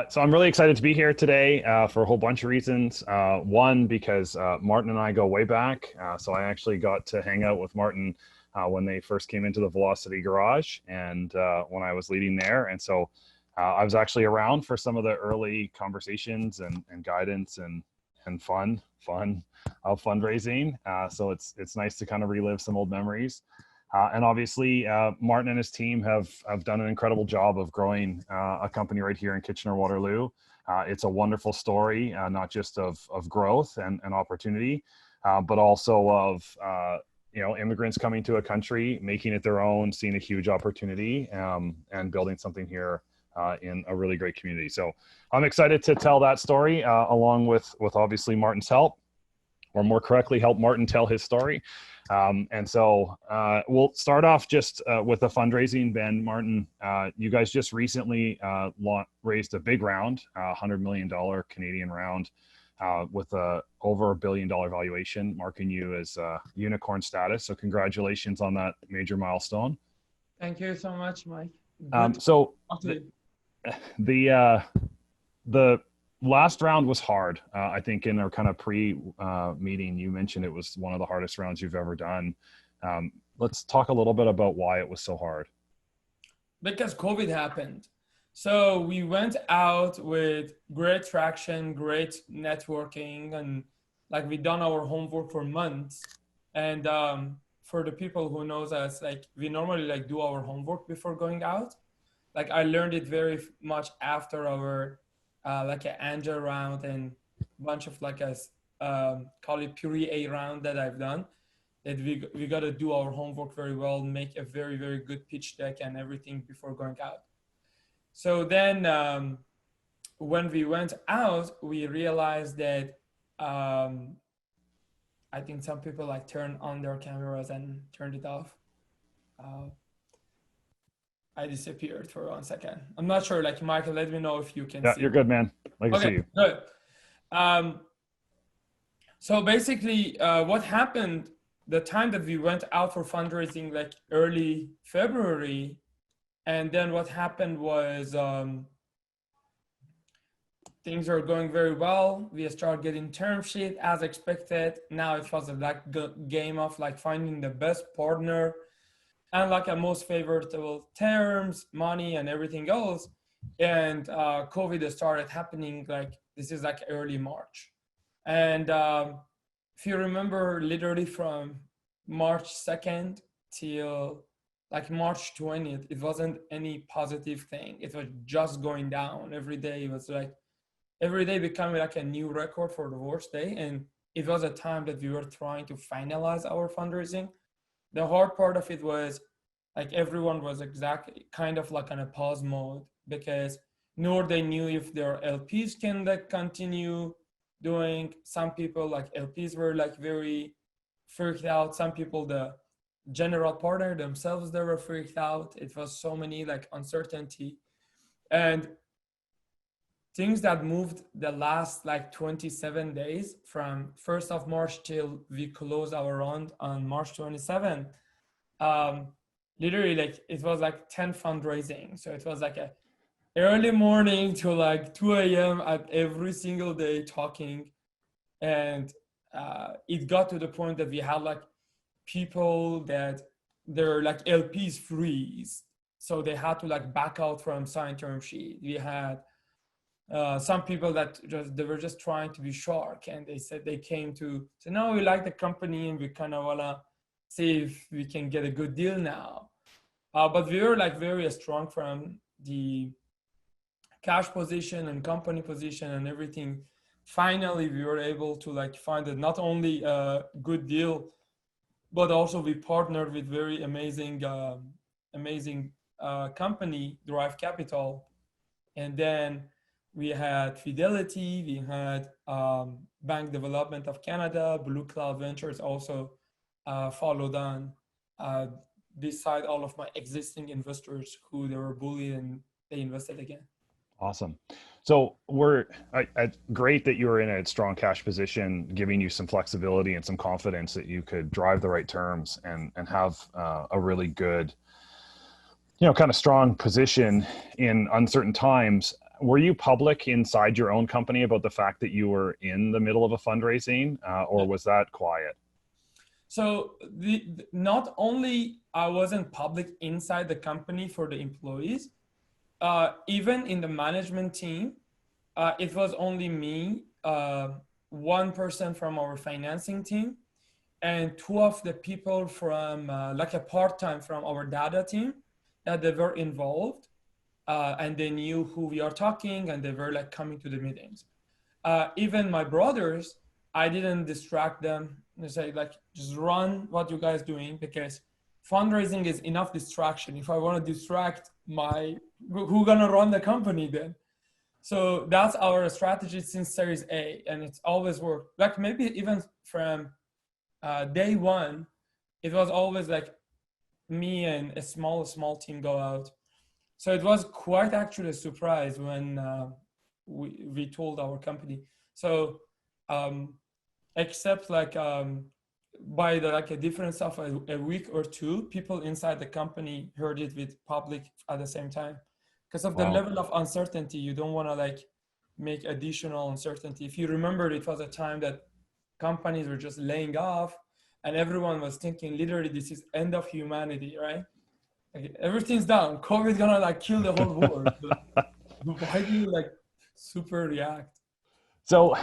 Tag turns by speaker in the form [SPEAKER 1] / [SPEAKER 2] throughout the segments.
[SPEAKER 1] So I'm really excited to be here today for a whole bunch of reasons. One, because Martin and I go way back. So I actually got to hang out with Martin when they first came into the Velocity Garage and when I was leading there. And so I was actually around for some of the early conversations and guidance and fun of fundraising. So it's nice to kind of relive some old memories. And obviously, Martin and his team have done an incredible job of growing a company right here in Kitchener-Waterloo. It's a wonderful story, not just of growth and opportunity, but also of immigrants coming to a country, making it their own, seeing a huge opportunity, and building something here in a really great community. So I'm excited to tell that story along with obviously Martin's help, or more correctly, help Martin tell his story. And so we'll start off just with the fundraising. Ben, Martin, you guys just recently raised a big round, $100 million Canadian round with over $1 billion valuation, marking you as unicorn status. So congratulations on that major milestone.
[SPEAKER 2] Thank you so much, Mike.
[SPEAKER 1] So the last round was hard. I think in our kind of pre-meeting, you mentioned it was one of the hardest rounds you've ever done. Let's talk a little bit about why it was so hard.
[SPEAKER 2] Because COVID happened. So we went out with great traction, great networking, and like we done our homework for months. And for the people who knows us, like we normally like do our homework before going out. Like I learned it very much after our like an angel round and a bunch of like a call it pre-A round that I've done, that we got to do our homework very well, make a very, very good pitch deck and everything before going out. So then when we went out, we realized that I think some people like turned on their cameras and turned it off. I disappeared for 1 second. I'm not sure, like Michael, let me know if you can see.
[SPEAKER 1] Yeah, you're good, man. I can see you.
[SPEAKER 2] Good. So basically what happened, the time that we went out for fundraising, like early February, and then what happened was things are going very well. We started getting term sheet as expected. Now it was a like game of like finding the best partner and like a most favorable terms, money and everything else. And COVID started happening, like this is like early March. And if you remember, literally from March 2nd till like March 20th, it wasn't any positive thing. It was just going down every day. It was like every day becoming like a new record for the worst day. And it was a time that we were trying to finalize our fundraising. The hard part of it was like everyone was exactly kind of like on a pause mode, because nor they knew if their LPs can like continue doing. Some people like LPs were like very freaked out. Some people, the general partner themselves, they were freaked out. It was so many like uncertainty and things that moved the last like 27 days from 1st of March till we closed our round on March 27th. Literally like it was like 10 fundraising. So it was like a early morning to like 2 a.m. at every single day talking. And it got to the point that we had like people that they're like LPs freeze. So they had to like back out from signed term sheet. We had some people that they were just trying to be shark, and they said they came to say, no, we like the company and we kind of wanna see if we can get a good deal now. But we were like very strong from the cash position and company position and everything. Finally, we were able to like find it not only a good deal, but also we partnered with very amazing company, Drive Capital. And then we had Fidelity, we had Bank Development of Canada, Blue Cloud Ventures also followed on, beside all of my existing investors who they were bullied and they invested again.
[SPEAKER 1] Awesome. So great that you were in a strong cash position, giving you some flexibility and some confidence that you could drive the right terms and have a really good, kind of strong position in uncertain times. were you public inside your own company about the fact that you were in the middle of a fundraising, or was that quiet?
[SPEAKER 2] So not only I wasn't public inside the company for the employees, even in the management team, it was only me, one person from our financing team, and two of the people from like a part-time from our data team that they were involved, and they knew who we are talking, and they were like coming to the meetings. Even my brothers, I didn't distract them and say like, just run what you guys doing, because fundraising is enough distraction. If I want to distract who gonna run the company then? So that's our strategy since Series A, and it's always worked. Like maybe even from day one, it was always like me and a small team go out. So it was quite actually a surprise when we told our company. So except like by like a difference of a week or two, people inside the company heard it with public at the same time. Because of the level of uncertainty, you don't want to like make additional uncertainty. If you remember, it was a time that companies were just laying off, and everyone was thinking literally this is end of humanity, right? Like, everything's down. COVID gonna like kill the whole world. Why do you like super react?
[SPEAKER 1] So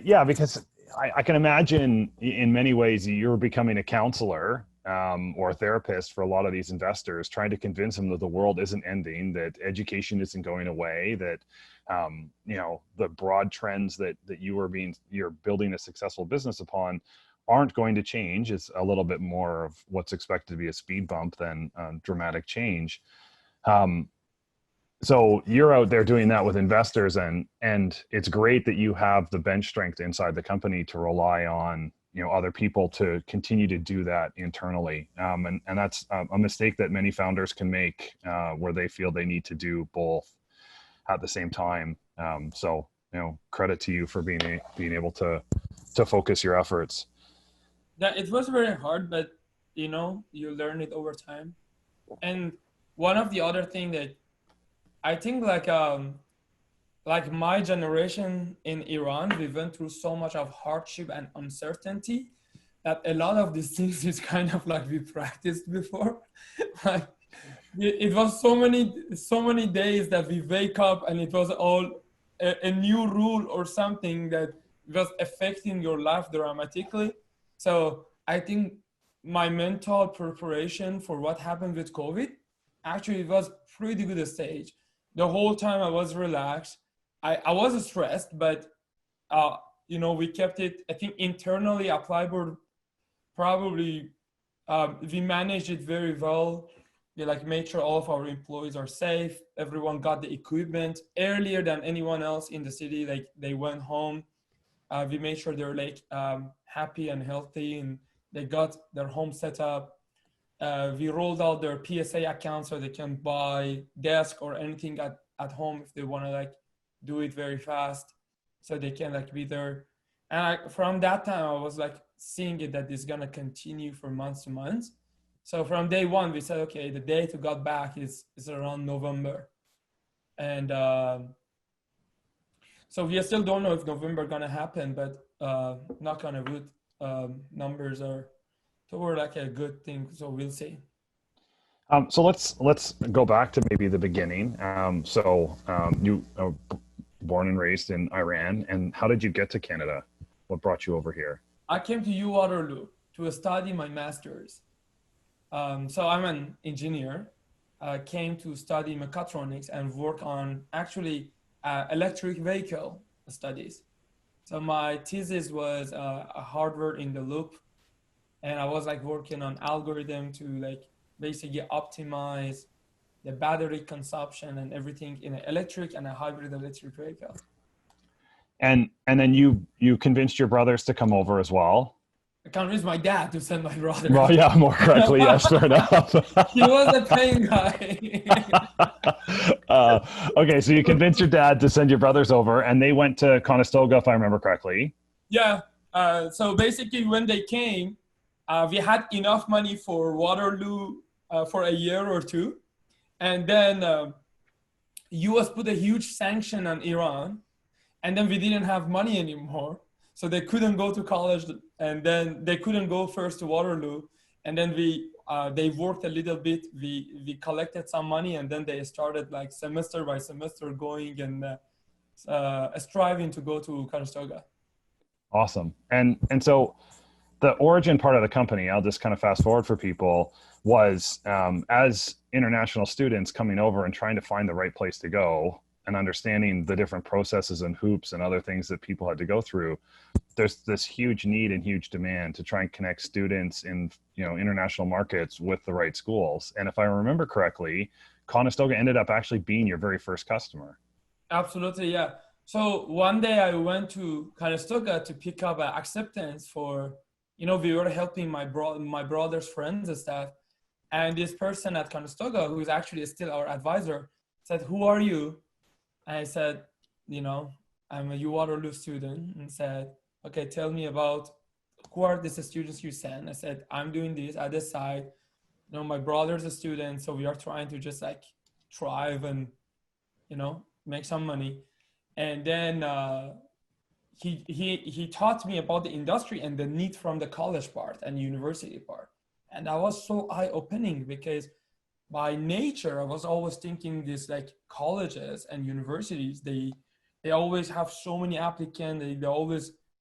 [SPEAKER 1] yeah, because I can imagine in many ways you're becoming a counselor or a therapist for a lot of these investors, trying to convince them that the world isn't ending, that education isn't going away, that you know, the broad trends that you're building a successful business upon aren't going to change. It's a little bit more of what's expected to be a speed bump than dramatic change. So you're out there doing that with investors, and it's great that you have the bench strength inside the company to rely on, you know, other people to continue to do that internally. And that's a mistake that many founders can make, where they feel they need to do both at the same time. So, you know, credit to you for being able to focus your efforts.
[SPEAKER 2] That it was very hard, but you know, you learn it over time. And one of the other thing that I think like my generation in Iran, we went through so much of hardship and uncertainty that a lot of these things is kind of like we practiced before. Like it was so many days that we wake up and it was all a new rule or something that was affecting your life dramatically. So I think my mental preparation for what happened with COVID actually was pretty good stage. The whole time I was relaxed. I was stressed, but you know, we kept it. I think internally, Applyboard probably we managed it very well. We like made sure all of our employees are safe. Everyone got the equipment earlier than anyone else in the city. Like they went home. We made sure they're like happy and healthy, and they got their home set up. We rolled out their PSA account so they can buy desk or anything at home if they want to like do it very fast, so they can like be there. And from that time, I was like seeing it that it's gonna continue for months to months. So from day one, we said, okay, the date we got back is around November, and so we still don't know if November gonna happen, but knock on wood, numbers are toward like a good thing. So we'll see.
[SPEAKER 1] So let's go back to maybe the beginning. You are born and raised in Iran, and how did you get to Canada? What brought you over here?
[SPEAKER 2] I came to U Waterloo to study my master's. So I'm an engineer. I came to study mechatronics and work on actually electric vehicle studies. So my thesis was a hardware in the loop, and I was like working on algorithm to like basically optimize the battery consumption and everything in an electric and a hybrid electric vehicle.
[SPEAKER 1] And then you convinced your brothers to come over as well.
[SPEAKER 2] I convinced my dad to send my brother.
[SPEAKER 1] Well, yeah, more correctly, yes, fair enough.
[SPEAKER 2] He was a paying guy.
[SPEAKER 1] Okay, so you convinced your dad to send your brothers over, and they went to Conestoga, if I remember correctly.
[SPEAKER 2] Yeah. So basically, when they came, we had enough money for Waterloo for a year or two, and then US put a huge sanction on Iran, and then we didn't have money anymore. So they couldn't go to college, and then they couldn't go first to Waterloo. And then they worked a little bit. We collected some money, and then they started like semester by semester going and striving to go to Conestoga.
[SPEAKER 1] Awesome. And so the origin part of the company, I'll just kind of fast forward for people, was as international students coming over and trying to find the right place to go and understanding the different processes and hoops and other things that people had to go through. There's this huge need and huge demand to try and connect students in, international markets with the right schools. And if I remember correctly, Conestoga ended up actually being your very first customer.
[SPEAKER 2] Absolutely, yeah. So one day I went to Conestoga to pick up an acceptance for, we were helping my brother's friends and stuff. And this person at Conestoga, who is actually still our advisor, said, "Who are you?" And I said, "I'm a UWaterloo student," and said, "Okay, tell me about who are these students you send." I said, "I'm doing this at this side. My brother's a student, so we are trying to just like thrive and, make some money." And then he taught me about the industry and the need from the college part and university part. And that was so eye-opening because by nature, I was always thinking this like colleges and universities, they always have so many applicants.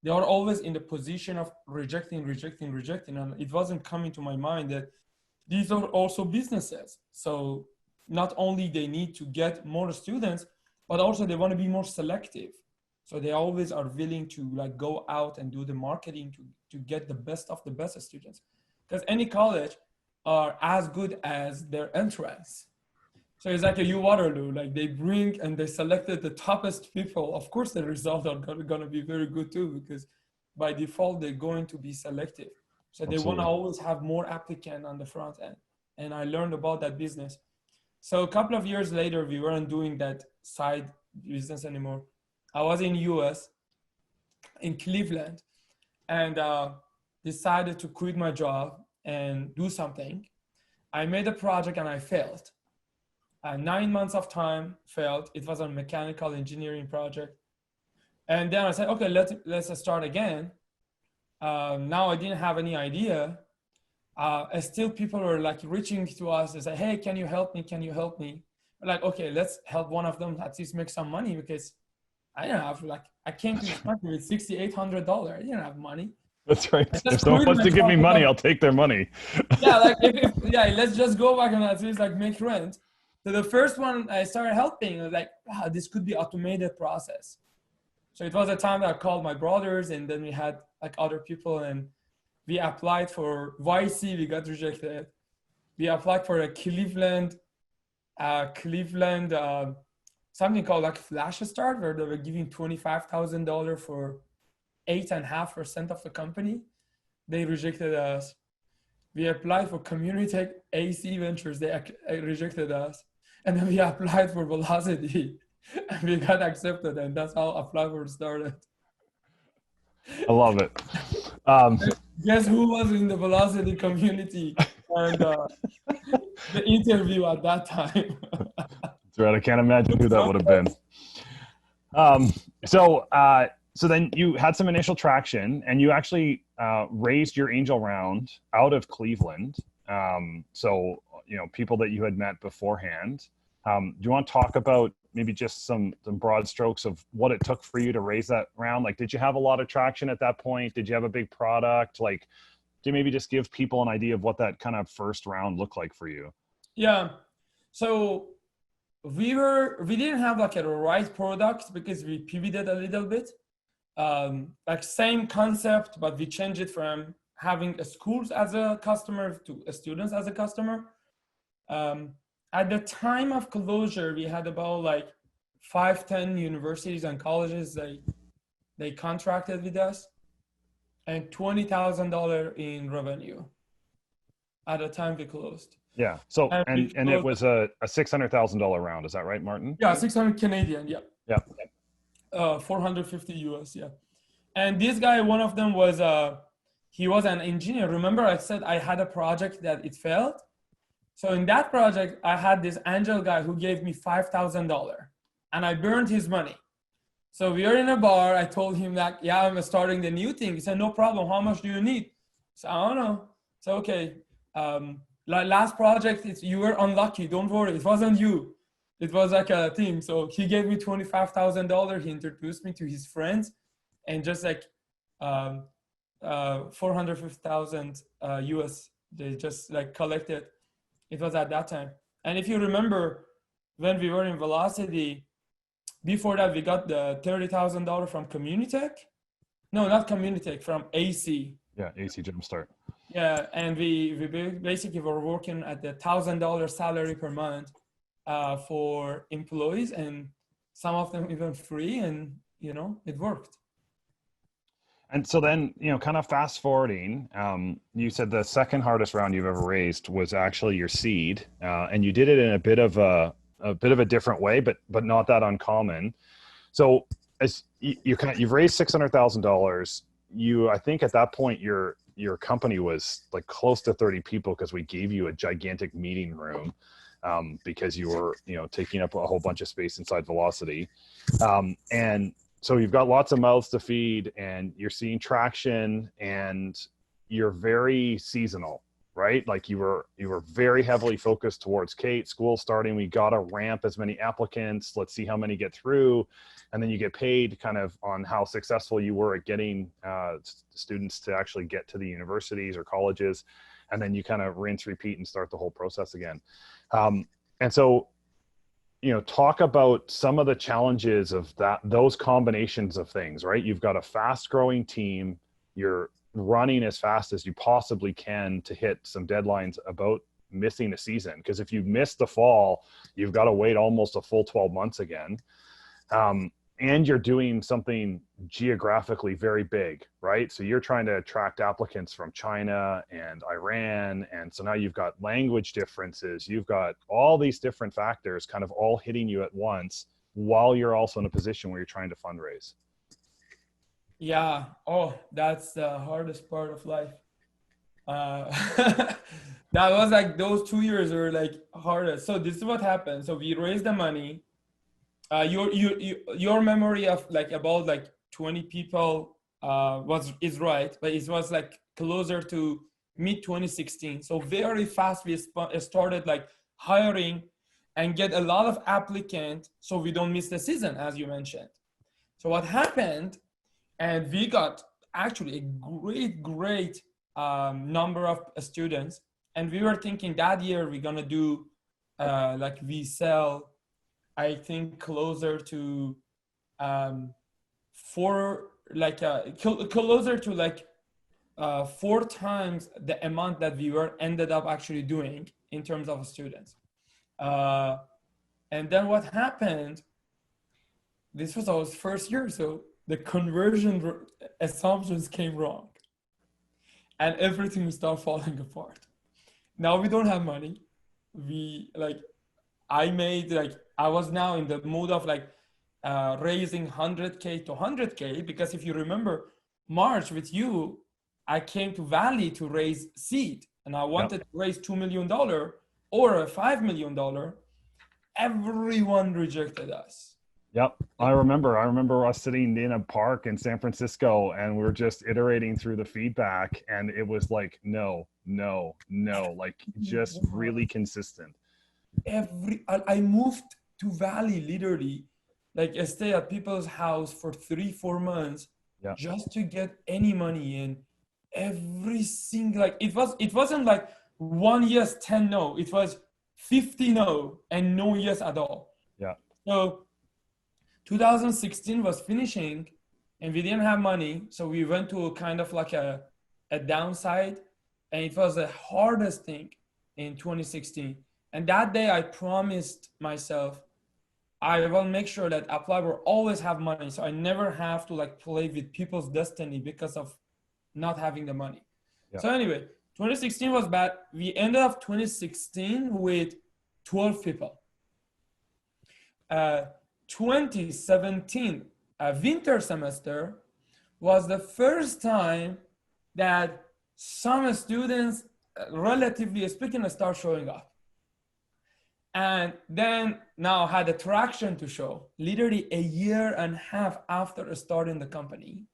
[SPEAKER 2] They are always in the position of rejecting. And it wasn't coming to my mind that these are also businesses. So not only they need to get more students, but also they want to be more selective. So they always are willing to like go out and do the marketing to get the best of the best students. Because any college are as good as their entrance. So it's like a UWaterloo, like they bring and they selected the toppest people. Of course, the results are going to be very good too, because by default, they're going to be selective. So they want to always have more applicant on the front end. And I learned about that business. So a couple of years later, we weren't doing that side business anymore. I was in US, in Cleveland, and decided to quit my job and do something. I made a project and I failed. 9 months of time, failed. It was a mechanical engineering project. And then I said, okay, let's start again. Now I didn't have any idea. Still people were like reaching to us and say, "Hey, can you help me? Can you help me?" We're like, okay, let's help one of them at least make some money, because I didn't have I came to this country with $6,800. I didn't have money.
[SPEAKER 1] That's right. If someone wants to give me money, I'll take their money.
[SPEAKER 2] Yeah, like let's just go back and at least like make rent. So the first one I started helping, I was like, wow, this could be automated process. So it was a time that I called my brothers, and then we had like other people, and we applied for YC, we got rejected. We applied for a Cleveland, something called like Flash Start, where they were giving $25,000 for 8.5% of the company. They rejected us. We applied for Community Tech AC Ventures. They rejected us. And then we applied for Velocity and we got accepted. And that's how Applyboard started.
[SPEAKER 1] I love it.
[SPEAKER 2] Guess who was in the Velocity community and the interview at that time?
[SPEAKER 1] That's right. I can't imagine who that would have been. So then you had some initial traction, and you actually raised your angel round out of Cleveland. So people that you had met beforehand. Do you want to talk about maybe just some broad strokes of what it took for you to raise that round? Like, did you have a lot of traction at that point? Did you have a big product? Like, do you maybe just give people an idea of what that kind of first round looked like for you?
[SPEAKER 2] Yeah. So we didn't have like a right product because we pivoted a little bit. Like same concept, but we changed it from having schools as a customer to students as a customer. At the time of closure, we had about like 5-10 universities and colleges they contracted with us, and $20,000 in revenue at the time we closed.
[SPEAKER 1] Yeah. So and it was a $600,000 round. Is that right, Martin?
[SPEAKER 2] Yeah, 600 Canadian. Yeah.
[SPEAKER 1] Yeah.
[SPEAKER 2] 450 US. Yeah. And this guy, one of them was he was an engineer. Remember I said I had a project that it failed? So in that project, I had this angel guy who gave me $5,000 and I burned his money. So we are in a bar. I told him that, yeah, I'm starting the new thing. He said, no problem. How much do you need? So I don't know. So, okay. Last project, you were unlucky. Don't worry. It wasn't you. It was like a thing. So he gave me $25,000. He introduced me to his friends and just like 450,000 US, they just like collected. It was at that time. And if you remember when we were in Velocity, before that, we got the $30,000 from Communitech. No, not Communitech, from AC.
[SPEAKER 1] Yeah, AC Jumpstart.
[SPEAKER 2] Yeah, and we basically were working at the $1,000 salary per month for employees, and some of them even free, and it worked.
[SPEAKER 1] And so then, kind of fast forwarding, you said the second hardest round you've ever raised was actually your seed, and you did it in a bit of a different way, but not that uncommon. So as you've raised $600,000, I think at that point your company was like close to 30 people because we gave you a gigantic meeting room because you were taking up a whole bunch of space inside Velocity, and so you've got lots of mouths to feed, and you're seeing traction, and you're very seasonal. Right? Like you were very heavily focused towards Kate, school starting. We got to ramp as many applicants. Let's see how many get through. And then you get paid kind of on how successful you were at getting students to actually get to the universities or colleges. And then you kind of rinse, repeat, and start the whole process again. And so, talk about some of the challenges of those combinations of things, right? You've got a fast growing team. You're running as fast as you possibly can to hit some deadlines about missing a season. Because if you miss the fall, you've got to wait almost a full 12 months again. And you're doing something geographically very big, right? So you're trying to attract applicants from China and Iran. And so now you've got language differences. You've got all these different factors kind of all hitting you at once while you're also in a position where you're trying to fundraise.
[SPEAKER 2] Yeah. Oh, that's the hardest part of life. That was like those 2 years were like hardest. So this is what happened. So we raised the money. Your memory of like about like 20 people is right, but it was like closer to mid 2016. So very fast we started like hiring and get a lot of applicants so we don't miss the season, as you mentioned. So what happened? And we got actually a great number of students. And we were thinking that year we're going to do like we sell, I think, closer to closer to like 4 times the amount that we ended up actually doing in terms of students. And then what happened? This was our first year. So the conversion assumptions came wrong and everything started falling apart. Now we don't have money. I was now in the mood of like raising 100K to 100K, because if you remember March with you, I came to Valley to raise seed and I wanted to raise $2 million or a $5 million. Everyone rejected us.
[SPEAKER 1] Yep. I remember us sitting in a park in San Francisco and we were just iterating through the feedback, and it was like, no, like just really consistent.
[SPEAKER 2] I moved to Valley literally, like I stay at people's house for 3-4 months just to get any money in. Every single, like it wasn't like 1 yes, 10 no. It was 50 no and no yes at all.
[SPEAKER 1] Yeah.
[SPEAKER 2] So 2016 was finishing and we didn't have money. So we went to kind of like a downside, and it was the hardest thing in 2016. And that day I promised myself, I will make sure that Applyboard always have money. So I never have to like play with people's destiny because of not having the money. Yeah. So anyway, 2016 was bad. We ended up 2016 with 12 people. 2017 winter semester was the first time that some students, relatively speaking, start showing up. And then now had a traction to show. Literally a year and a half after starting the company,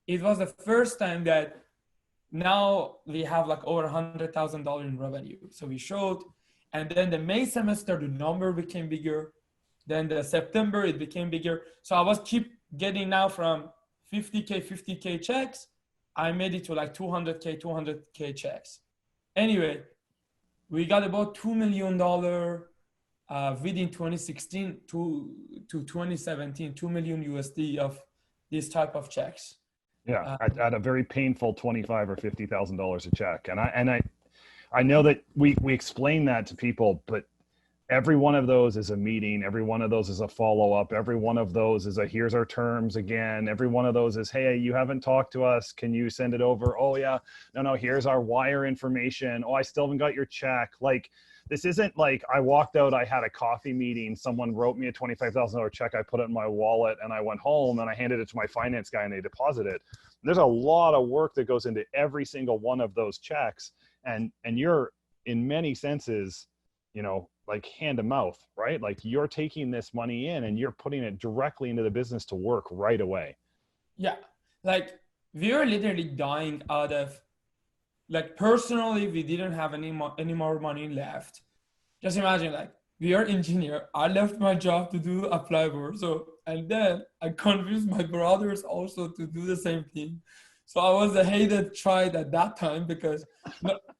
[SPEAKER 2] it was the first time that now we have like over $100,000 in revenue. So we showed, and then the May semester, the number became bigger. Then the September, it became bigger. So I was keep getting now from 50K checks. I made it to like 200K checks. Anyway, we got about $2 million within 2016 to 2017, 2 million USD of this type of checks.
[SPEAKER 1] Yeah, at a very painful $25,000 or $50,000 a check. And I know that we explain that to people, but every one of those is a meeting. Every one of those is a follow-up. Every one of those is a, here's our terms again. Every one of those is, hey, you haven't talked to us. Can you send it over? Oh yeah, no, here's our wire information. Oh, I still haven't got your check. Like, this isn't like I walked out, I had a coffee meeting, someone wrote me a $25,000 check, I put it in my wallet, and I went home and I handed it to my finance guy and they deposited it. There's a lot of work that goes into every single one of those checks. And you're, in many senses, you know, like hand to mouth, right? Like, you're taking this money in and you're putting it directly into the business to work right away.
[SPEAKER 2] Yeah, like we were literally dying out of, like, personally, we didn't have any more money left. Just imagine, like, we are engineer. I left my job to do Applyboard. So, and then I convinced my brothers also to do the same thing. So I was a hated child at that time because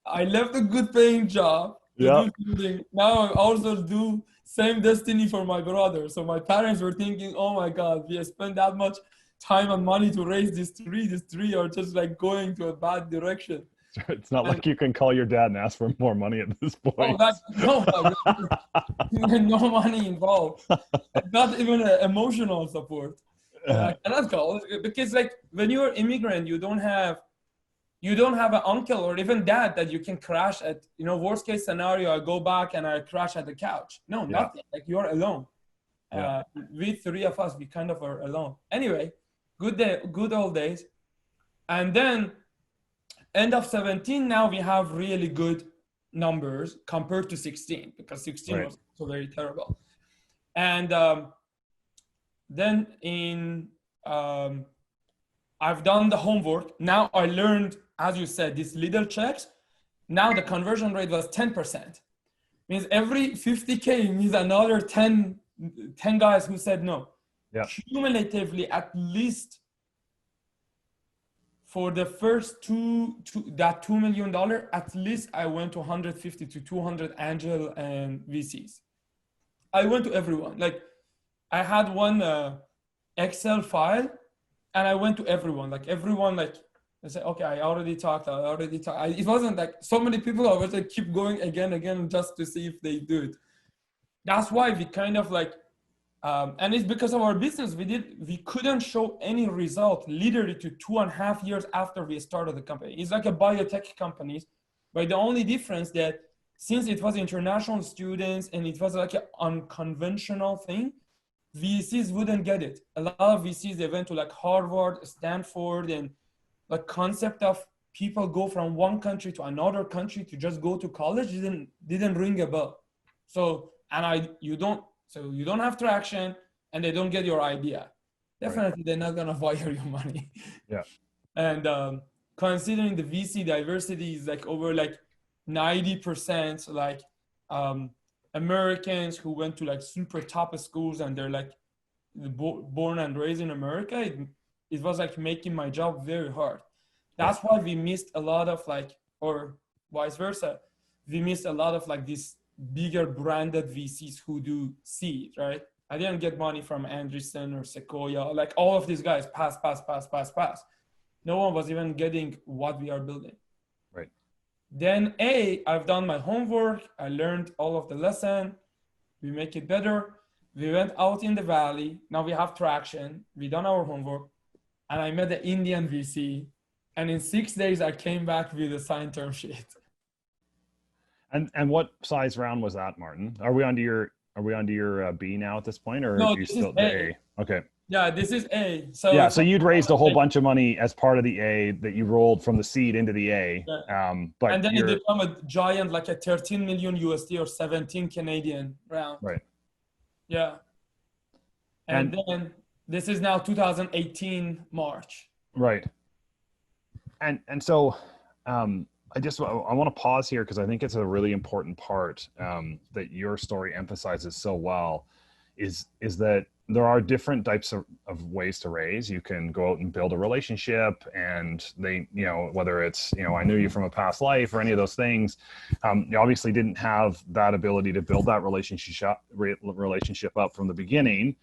[SPEAKER 2] I left a good paying job to do something. Now I also do same destiny for my brother. So my parents were thinking, oh my God, we spent that much time and money to raise these three are just like going to a bad direction.
[SPEAKER 1] It's not like you can call your dad and ask for more money at this point.
[SPEAKER 2] Oh, no money involved. Not even emotional support. Cannot call, because like when you're an immigrant, you don't have an uncle or even dad that you can crash at. You know, worst case scenario, I go back and I crash at the couch. No, nothing. Like, you're alone. We three of us, we kind of are alone. Anyway, good old days. And then end of 17, now we have really good numbers compared to 16, because 16 was so very terrible. And then I've done the homework. Now I learned, as you said, these little checks. Now the conversion rate was 10%. Means every 50K means another 10 guys who said no. Yeah. Cumulatively, at least for the first that $2 million, at least I went to 150 to 200 angel and VCs. I went to everyone. Like, I had one Excel file, and I went to everyone. Like, I said, okay, I already talked. It wasn't like so many people. I was like, keep going again, just to see if they do it. That's why we kind of like, and it's because of our business. We couldn't show any result literally to 2.5 years after we started the company. It's like a biotech company, but the only difference that since it was international students and it was like an unconventional thing, VCs wouldn't get it. A lot of VCs, they went to like Harvard, Stanford, and the concept of people go from one country to another country to just go to college didn't ring a bell. So, you don't have traction, and they don't get your idea. Definitely, they're not gonna wire your money.
[SPEAKER 1] Yeah.
[SPEAKER 2] And considering the VC diversity is like over like 90%, like Americans who went to like super top schools and they're like born and raised in America, it was like making my job very hard. That's why we missed a lot of like, or vice versa, we missed a lot of like these bigger branded VCs who do seed, right? I didn't get money from Andreessen or Sequoia, like all of these guys pass. No one was even getting what we are building.
[SPEAKER 1] Right.
[SPEAKER 2] Then I've done my homework. I learned all of the lesson. We make it better. We went out in the valley. Now we have traction. We done our homework. And I met the Indian VC. And in 6 days, I came back with a signed term sheet.
[SPEAKER 1] And what size round was that, Martin? Are we onto your B now at this point, or
[SPEAKER 2] no,
[SPEAKER 1] are you still the A? Okay.
[SPEAKER 2] Yeah, this is A. So
[SPEAKER 1] Yeah,
[SPEAKER 2] it
[SPEAKER 1] so
[SPEAKER 2] was
[SPEAKER 1] you'd raised a whole
[SPEAKER 2] like,
[SPEAKER 1] bunch of money as part of the A that you rolled from the seed into the A.
[SPEAKER 2] yeah.
[SPEAKER 1] But
[SPEAKER 2] And then it
[SPEAKER 1] you're
[SPEAKER 2] become a giant, like a 13 million USD or 17 Canadian round.
[SPEAKER 1] right.
[SPEAKER 2] Yeah. And
[SPEAKER 1] And
[SPEAKER 2] then this is now 2018 March.
[SPEAKER 1] right. And so I want to pause here because I think it's a really important part that your story emphasizes so well is that there are different types of ways to raise. You can go out and build a relationship, and they, you know, whether it's, you know, I knew you from a past life or any of those things. You obviously didn't have that ability to build that relationship up from the beginning.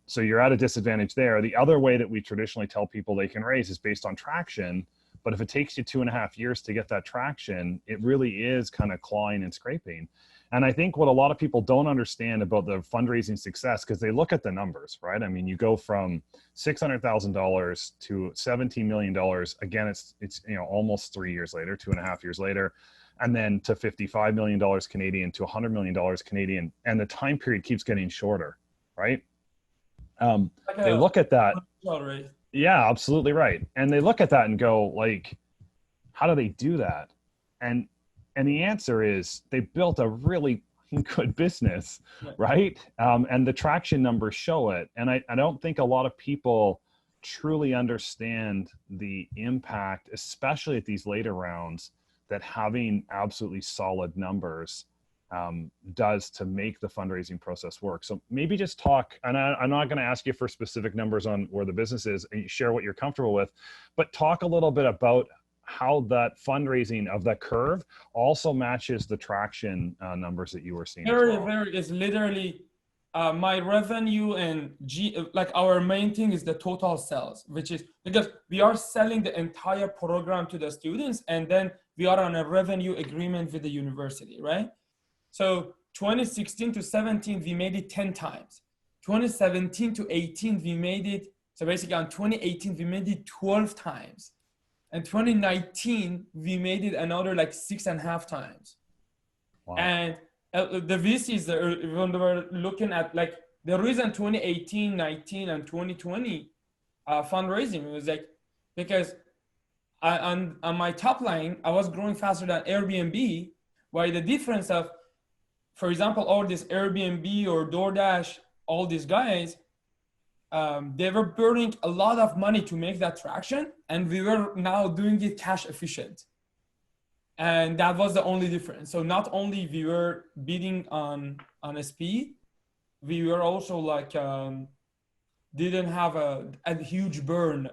[SPEAKER 1] So you're at a disadvantage there. The other way that we traditionally tell people they can raise is based on traction. But if it takes you 2.5 years to get that traction, it really is kind of clawing and scraping. And I think what a lot of people don't understand about the fundraising success, because they look at the numbers, right? I mean, you go from $600,000 to $17 million. Again, it's you know, almost 3 years later, 2.5 years later, and then to $55 million Canadian to $100 million Canadian, and the time period keeps getting shorter, right?
[SPEAKER 2] Like
[SPEAKER 1] They
[SPEAKER 2] a
[SPEAKER 1] look at that.
[SPEAKER 2] rate.
[SPEAKER 1] Yeah, absolutely right. And they look at that and go, like, how do they do that? And the answer is they built a really good business, right? And the traction numbers show it. And I don't think a lot of people truly understand the impact, especially at these later rounds, that having absolutely solid numbers does to make the fundraising process work. So maybe just talk, and I'm not going to ask you for specific numbers on where the business is, and you share what you're comfortable with, but talk a little bit about how that fundraising of that curve also matches the traction numbers that you were seeing as well.
[SPEAKER 2] Very is literally my revenue and like our main thing is the total sales, which is because we are selling the entire program to the students, and then we are on a revenue agreement with the university, right? So 2016 to 17, we made it 10 times. 2017 to 18, we made it. So basically on 2018, we made it 12 times. And 2019, we made it another like 6.5 times.
[SPEAKER 1] Wow.
[SPEAKER 2] And the VCs, when they were looking at like the reason 2018, 19, and 2020 fundraising was like, because on my top line, I was growing faster than Airbnb, while the difference of, for example, all this Airbnb or DoorDash, all these guys, they were burning a lot of money to make that traction, and we were now doing it cash efficient. And that was the only difference. So not only we were bidding on a speed, we were also like didn't have a huge burn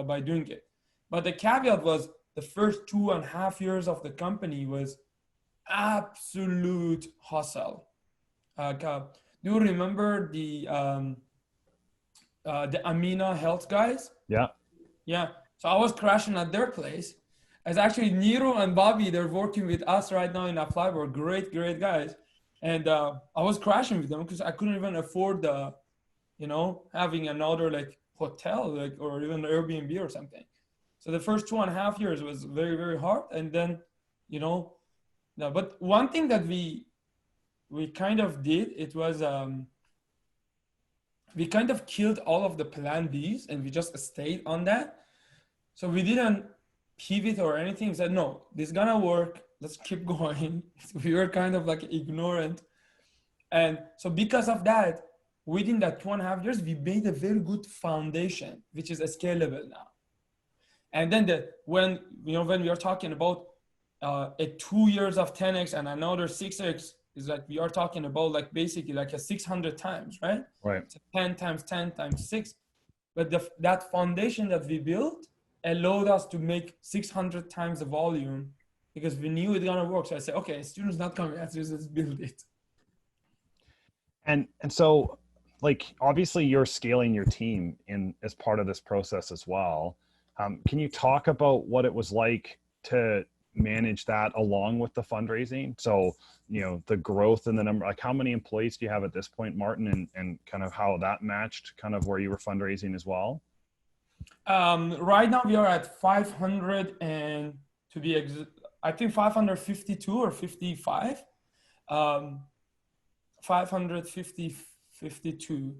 [SPEAKER 2] by doing it. But the caveat was the first 2.5 years of the company was absolute hustle. Do you remember the Amina Health guys?
[SPEAKER 1] Yeah.
[SPEAKER 2] Yeah. So I was crashing at their place. It's actually Nero and Bobby. They're working with us right now in Applyboard. Great, great guys. And I was crashing with them because I couldn't even afford the, having another like hotel, like, or even Airbnb or something. So the first 2.5 years was very, very hard. And then, no, but one thing that we kind of did, it was, we kind of killed all of the plan Bs and we just stayed on that. So we didn't pivot or anything. We said, no, this is gonna work. Let's keep going. We were kind of like ignorant. And so because of that, within that 2.5 years, we made a very good foundation, which is scalable now. And then when we are talking about a 2 years of 10x and another 6x, is like we are talking about like basically like a 600 times, right?
[SPEAKER 1] Right.
[SPEAKER 2] So 10 times 10 times 6. But that foundation that we built allowed us to make 600 times the volume because we knew it's gonna work. So I said, okay, students not coming, let's just build it.
[SPEAKER 1] And so, like, obviously you're scaling your team in as part of this process as well. Can you talk about what it was like to manage that along with the fundraising? So, the growth and the number, like how many employees do you have at this point, Martin, and kind of how that matched kind of where you were fundraising as well?
[SPEAKER 2] Right now we are at 500 and I think 552 or 55. 552.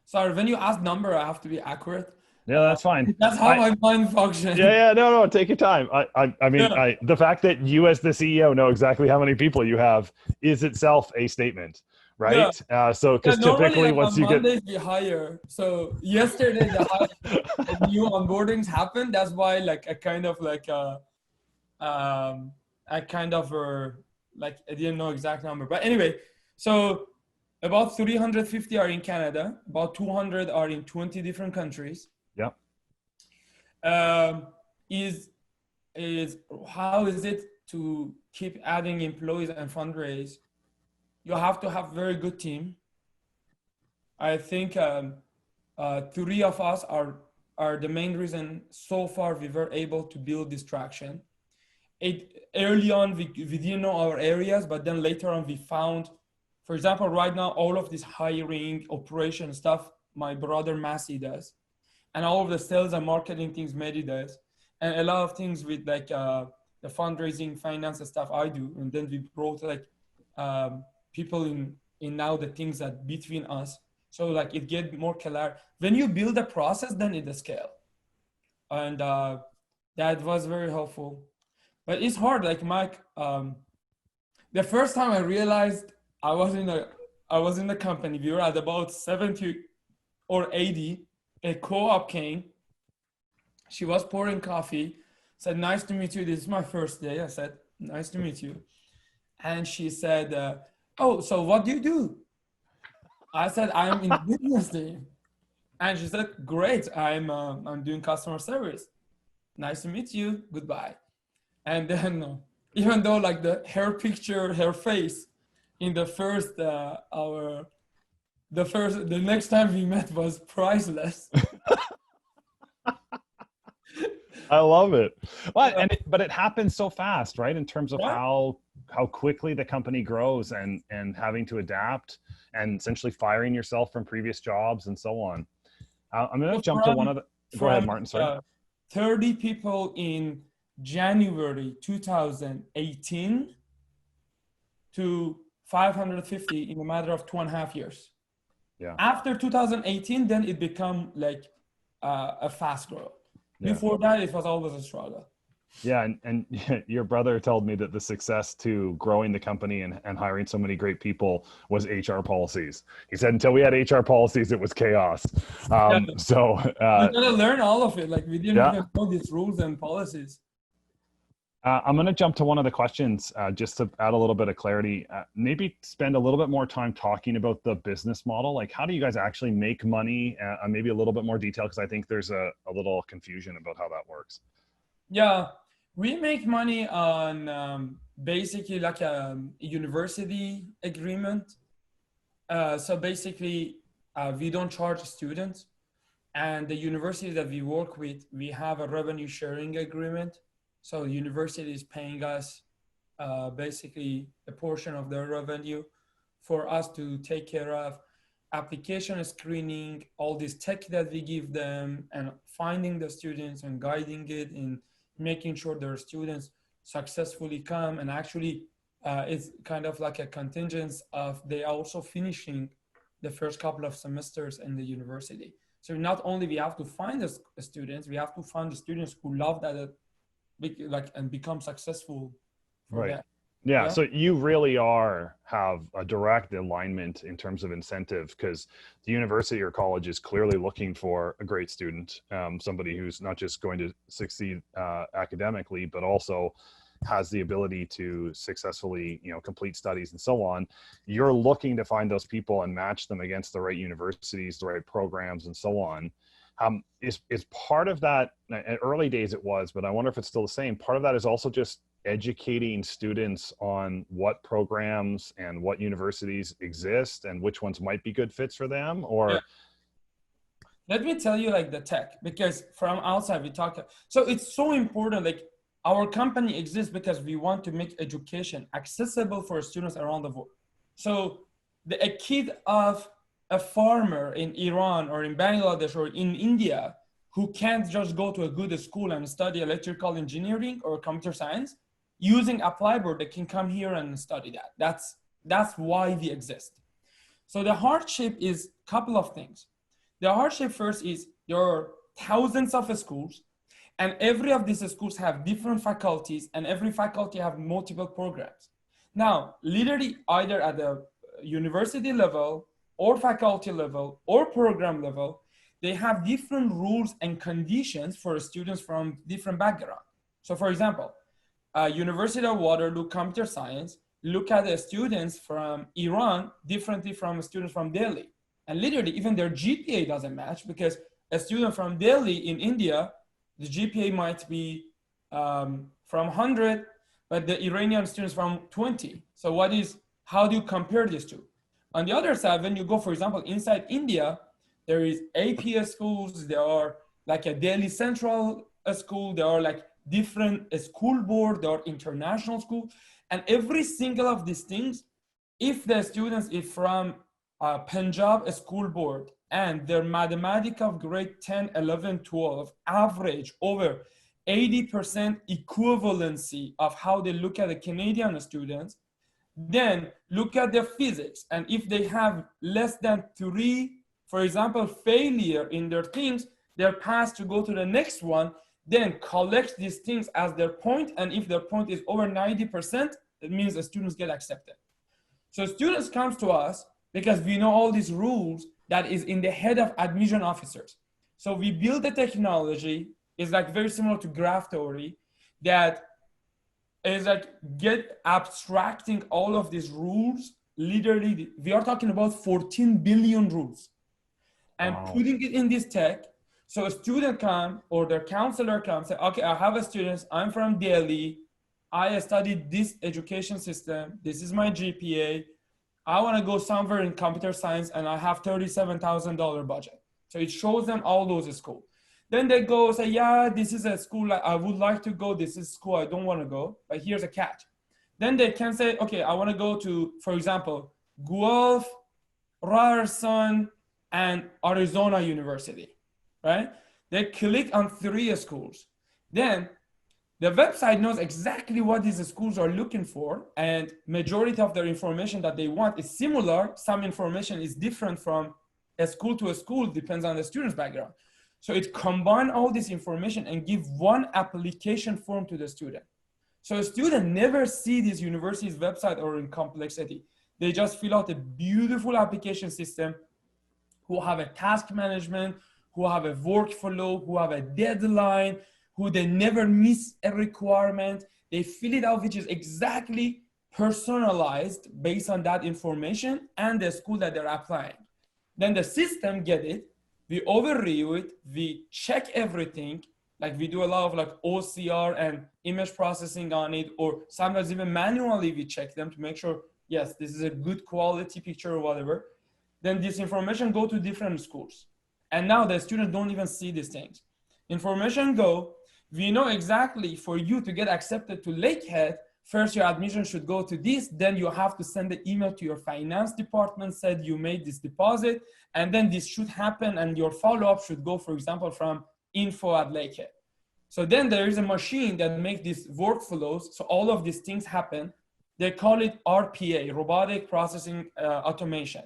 [SPEAKER 2] Sorry, when you ask number, I have to be accurate.
[SPEAKER 1] Yeah, that's fine.
[SPEAKER 2] That's how my mind functions.
[SPEAKER 1] Yeah, no, take your time. I mean,
[SPEAKER 2] Yeah.
[SPEAKER 1] the fact that you as the CEO know exactly how many people you have is itself a statement,
[SPEAKER 2] Yeah.
[SPEAKER 1] right? So,
[SPEAKER 2] Yeah,
[SPEAKER 1] because
[SPEAKER 2] normally
[SPEAKER 1] typically
[SPEAKER 2] like
[SPEAKER 1] once
[SPEAKER 2] on
[SPEAKER 1] you get,
[SPEAKER 2] Mondays we hire. So yesterday the new onboardings happened. That's why like I kind of like I kind of like I didn't know exact number. But anyway, so about 350 are in Canada, about 200 are in 20 different countries.
[SPEAKER 1] yeah,
[SPEAKER 2] Um, is how is it to keep adding employees and fundraise? You have to have very good team. I think three of us are the main reason so far we were able to build this traction. Early on we didn't know our areas, but then later on we found, for example, right now all of this hiring, operation stuff my brother Massey does, and all of the sales and marketing things Mehdi does, and a lot of things with like the fundraising, finance stuff I do, and then we brought like people in now the things that between us. So like it get more clear. When you build a process, then it scale, and that was very helpful. But it's hard, like Mike. The first time I realized I was in a company. We were at about 70 or 80. A co-op came. She was pouring coffee. Said, "Nice to meet you. This is my first day." I said, "Nice to meet you." And she said, "Oh, so what do you do?" I said, "I'm in the business team." And she said, "Great. I'm doing customer service. Nice to meet you. Goodbye." And then even though like her picture, her face in the first hour, the next time we met was priceless.
[SPEAKER 1] I love it. Well, but it happens so fast, right? In terms of
[SPEAKER 2] Yeah.
[SPEAKER 1] how quickly the company grows and having to adapt and essentially firing yourself from previous jobs and so on. I'm going to jump to one of the. Go ahead, Martin. Sorry.
[SPEAKER 2] 30 people in January 2018 to 550 in a matter of 2.5 years.
[SPEAKER 1] Yeah.
[SPEAKER 2] After 2018, then it become like a fast growth.
[SPEAKER 1] Yeah.
[SPEAKER 2] Before that, it was always a struggle.
[SPEAKER 1] Yeah, and your brother told me that the success to growing the company and hiring so many great people was HR policies. He said until we had HR policies, it was chaos. So
[SPEAKER 2] we gotta learn all of it. Like we didn't
[SPEAKER 1] yeah.
[SPEAKER 2] even know these rules and policies.
[SPEAKER 1] I'm going to jump to one of the questions just to add a little bit of clarity. Maybe spend a little bit more time talking about the business model. Like, how do you guys actually make money? Maybe a little bit more detail, because I think there's a little confusion about how that works.
[SPEAKER 2] Yeah, we make money on basically like a university agreement. So basically, we don't charge students, and the university that we work with, we have a revenue sharing agreement. So the university is paying us basically a portion of their revenue for us to take care of application screening, all this tech that we give them, and finding the students and guiding it in making sure their students successfully come. And actually, it's kind of like a contingent of they also finishing the first couple of semesters in the university. So not only we have to find the students, we have to find the students who love that, like, and become successful for
[SPEAKER 1] right.
[SPEAKER 2] that.
[SPEAKER 1] Yeah, so you really have a direct alignment in terms of incentive, because the university or college is clearly looking for a great student, somebody who's not just going to succeed academically, but also has the ability to successfully, complete studies and so on. You're looking to find those people and match them against the right universities, the right programs, and so on. Is part of that, at early days it was, but I wonder if it's still the same. Part of that is also just educating students on what programs and what universities exist and which ones might be good fits for them, or
[SPEAKER 2] Yeah. Let me tell you like the tech, because from outside we talk. So it's so important. Like our company exists because we want to make education accessible for students around the world. So a kid of a farmer in Iran or in Bangladesh or in India who can't just go to a good school and study electrical engineering or computer science, using Applyboard, they can come here and study that. That's why we exist. So the hardship is a couple of things. The hardship first is there are thousands of schools, and every of these schools have different faculties, and every faculty have multiple programs. Now, literally either at the university level or faculty level or program level, they have different rules and conditions for students from different backgrounds. So for example, University of Waterloo Computer Science look at the students from Iran differently from students from Delhi. And literally even their GPA doesn't match, because a student from Delhi in India, the GPA might be from 100, but the Iranian students from 20. So how do you compare these two? On the other side, when you go, for example, inside India, there is APS schools, there are like a Delhi Central school, there are like different school board, there are international school, and every single of these things, if the students is from Punjab school board and their mathematics of grade 10, 11, 12 average over 80% equivalency of how they look at the Canadian students, then look at their physics. And if they have less than 3, for example, failure in their things, they're passed to go to the next one, then collect these things as their point. And if their point is over 90%, it means the students get accepted. So students come to us because we know all these rules that is in the head of admission officers. So we build the technology, is like very similar to graph theory, that is like abstracting all of these rules. Literally, we are talking about 14 billion rules, and putting it in this tech. So a student come or their counselor comes, say, okay, I have a student, I'm from Delhi, I studied this education system, this is my GPA, I want to go somewhere in computer science and I have $37,000 budget. So it shows them all those schools. Then they go say, yeah, this is a school I would like to go, this is school I don't want to go, but here's a catch. Then they can say, okay, I want to go to, for example, Guelph, Ryerson, and Arizona University, right? They click on 3 schools. Then the website knows exactly what these schools are looking for, and majority of their information that they want is similar. Some information is different from a school to a school, depends on the student's background. So it combines all this information and give one application form to the student. So a student never see this university's website or in complexity. They just fill out a beautiful application system, who have a task management, who have a workflow, who have a deadline, who they never miss a requirement. They fill it out, which is exactly personalized based on that information and the school that they're applying. Then the system get it, we overview it, we check everything, like we do a lot of like OCR and image processing on it, or sometimes even manually we check them to make sure, yes, this is a good quality picture or whatever. Then this information go to different schools. And now the students don't even see these things. Information go, we know exactly for you to get accepted to Lakehead, first your admission should go to this, then you have to send the email to your finance department, said you made this deposit, and then this should happen, and your follow-up should go, for example, from info@Lakehead. So then there is a machine that makes these workflows, so all of these things happen. They call it RPA, robotic processing automation.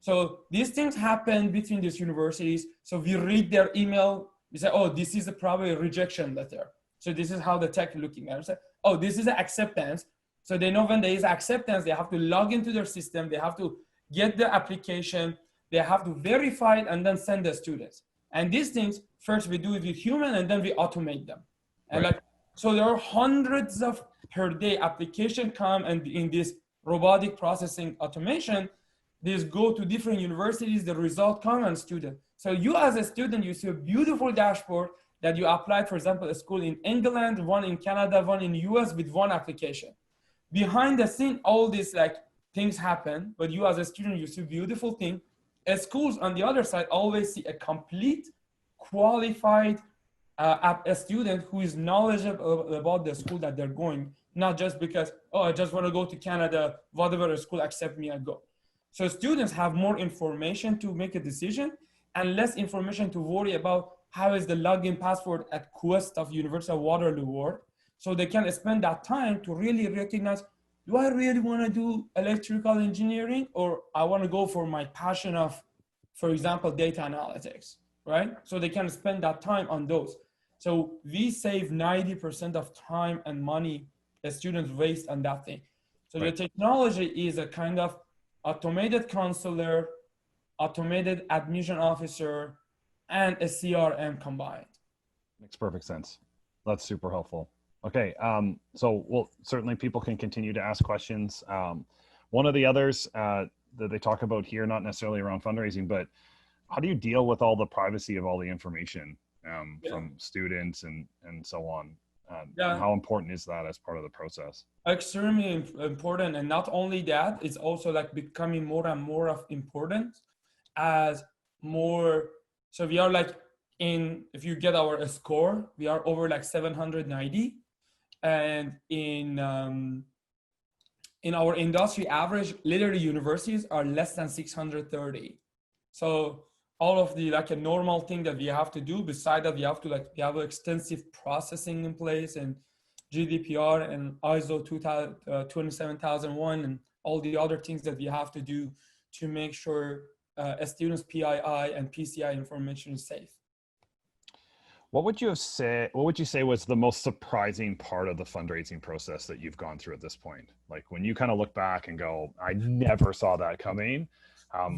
[SPEAKER 2] So these things happen between these universities. So we read their email, we say, oh, this is probably a rejection letter. So this is how the tech looking at it. Say, oh, this is an acceptance. So they know when there is acceptance, they have to log into their system, they have to get the application, they have to verify it, and then send the students. And these things, first we do it with human, and then we automate them. And
[SPEAKER 1] Right.
[SPEAKER 2] like, so there are hundreds of per day application come, and in this robotic processing automation, these go to different universities, the result come and student. So you as a student, you see a beautiful dashboard that you applied, for example, a school in England, one in Canada, one in US with one application. Behind the scene, all these like things happen, but you as a student, you see a beautiful thing. As schools on the other side always see a complete, qualified a student who is knowledgeable about the school that they're going, not just because, oh, I just want to go to Canada, whatever school accept me, I go. So students have more information to make a decision and less information to worry about how is the login password at Quest of University of Waterloo work. So they can spend that time to really recognize, do I really want to do electrical engineering, or I want to go for my passion of for example, data analytics, right? So they can spend that time on those. So we save 90% of time and money that students waste on that thing. So the technology is a kind of automated counselor, automated admission officer, and a CRM combined.
[SPEAKER 1] Makes perfect sense. That's super helpful. Okay, so well, certainly people can continue to ask questions. One of the others that they talk about here, not necessarily around fundraising, but how do you deal with all the privacy of all the information from students and so on? And how important is that as part of the process?
[SPEAKER 2] Extremely important, and not only that, it's also like becoming more and more of important as more. So we are like if you get our score, we are over like 790, and in our industry average, literally universities are less than 630. So all of the like a normal thing that we have to do, beside that we have to we have extensive processing in place and GDPR and ISO 27001 and all the other things that we have to do to make sure a student's PII and PCI information is safe.
[SPEAKER 1] What would you say was the most surprising part of the fundraising process that you've gone through at this point? Like when you kind of look back and go, I never saw that coming.